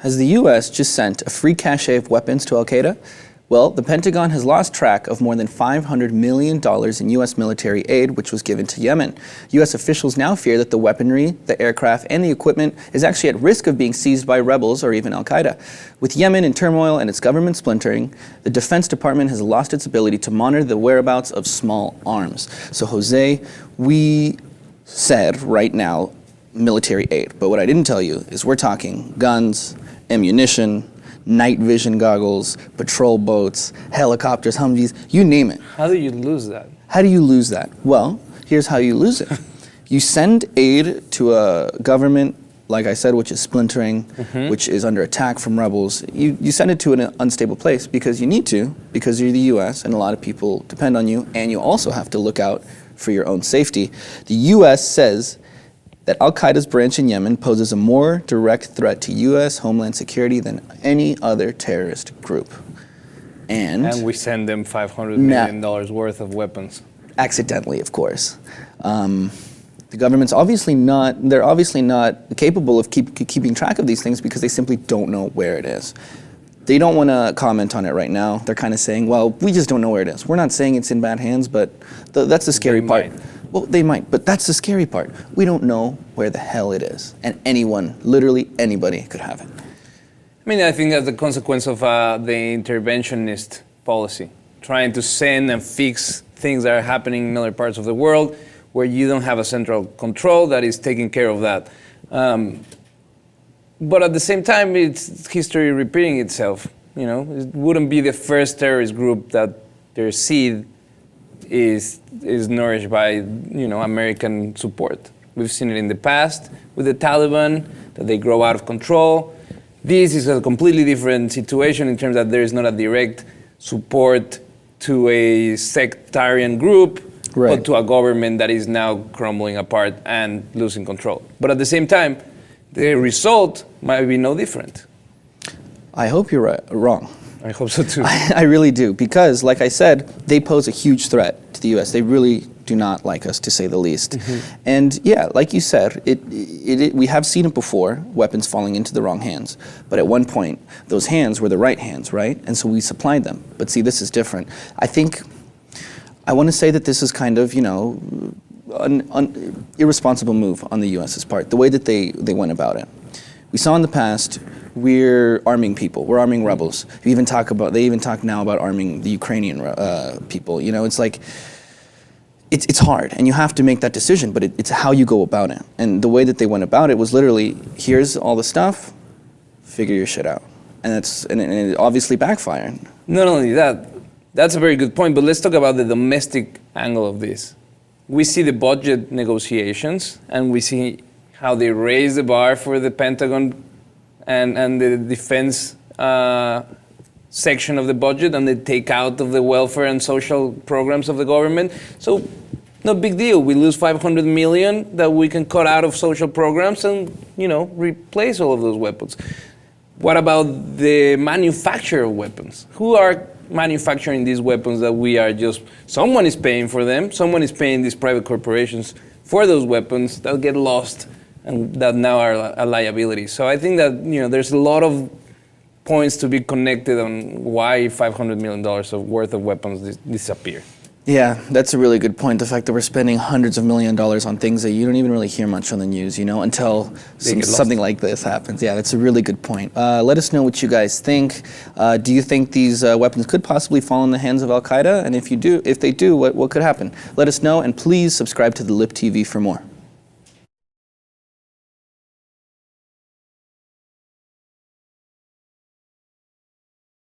Has the U.S. just sent a free cache of weapons to Al-Qaeda? Well, the Pentagon has lost track of more than $500 million in U.S. military aid, which was given to Yemen. U.S. officials now fear that the weaponry, the aircraft, and the equipment is actually at risk of being seized by rebels or even Al-Qaeda. With Yemen in turmoil and its government splintering, the Defense Department has lost its ability to monitor the whereabouts of small arms. So, Jose, we said right now military aid, but what I didn't tell you is we're talking guns, ammunition, night vision goggles, patrol boats, helicopters, Humvees, you name it. How do you lose that? How do you lose that? Well, here's how you lose it. You send aid to a government, like I said, which is splintering, which is under attack from rebels. You send it to an unstable place because you need to, because you're the U.S. and a lot of people depend on you, and you also have to look out for your own safety. The U.S. says that Al-Qaeda's branch in Yemen poses a more direct threat to U.S. homeland security than any other terrorist group. And we send them $500 million worth of weapons. Accidentally, of course. The government's obviously not capable of keeping track of these things because they simply don't know where it is. They don't want to comment on it right now. They're kind of saying, well, we just don't know where it is. We're not saying it's in bad hands, but that's the scary part. Well, they might, but that's the scary part. We don't know where the hell it is. And anyone, literally anybody, could have it. I mean, I think that's the consequence of the interventionist policy, trying to send and fix things that are happening in other parts of the world where you don't have a central control that is taking care of that. But at the same time, it's history repeating itself. You know, it wouldn't be the first terrorist group that their seed is nourished by, you know, American support. We've seen it in the past with the Taliban, that they grow out of control. This is a completely different situation in terms that there is not a direct support to a sectarian group, but to a government that is now crumbling apart and losing control. But at the same time, the result might be no different. I hope you're wrong. I hope so too. I really do, because like I said, they pose a huge threat to the U.S. They really do not like us, to say the least. And yeah, like you said, we have seen it before, weapons falling into the wrong hands. But at one point, those hands were the right hands, right? And so we supplied them. But see, this is different. I want to say that this is kind of, you know, an irresponsible move on the U.S.'s part, the way that they went about it. We saw in the past, we're arming people, we're arming rebels. They even talk now about arming the Ukrainian people. You know, it's like, it's hard, and you have to make that decision, but it's how you go about it. And the way that they went about it was literally, here's all the stuff, figure your shit out. And it obviously backfired. Not only that, that's a very good point, but let's talk about the domestic angle of this. We see the budget negotiations, and we see how they raise the bar for the Pentagon and the defense section of the budget, and they take out of the welfare and social programs of the government. So, no big deal. We lose $500 million that we can cut out of social programs and, you know, replace all of those weapons. What about the manufacture of weapons? Who are manufacturing these weapons that we are just, someone is paying for them, someone is paying these private corporations for those weapons that get lost and that now are a liability. So I think that, you know, there's a lot of points to be connected on why $500 million of worth of weapons disappear. Yeah, that's a really good point. The fact that we're spending hundreds of millions of dollars on things that you don't even really hear much on the news, you know, until something like this happens. Yeah, that's a really good point. Let us know what you guys think. Do you think these weapons could possibly fall in the hands of Al-Qaeda? And if they do, what could happen? Let us know, and please subscribe to the Lip TV for more.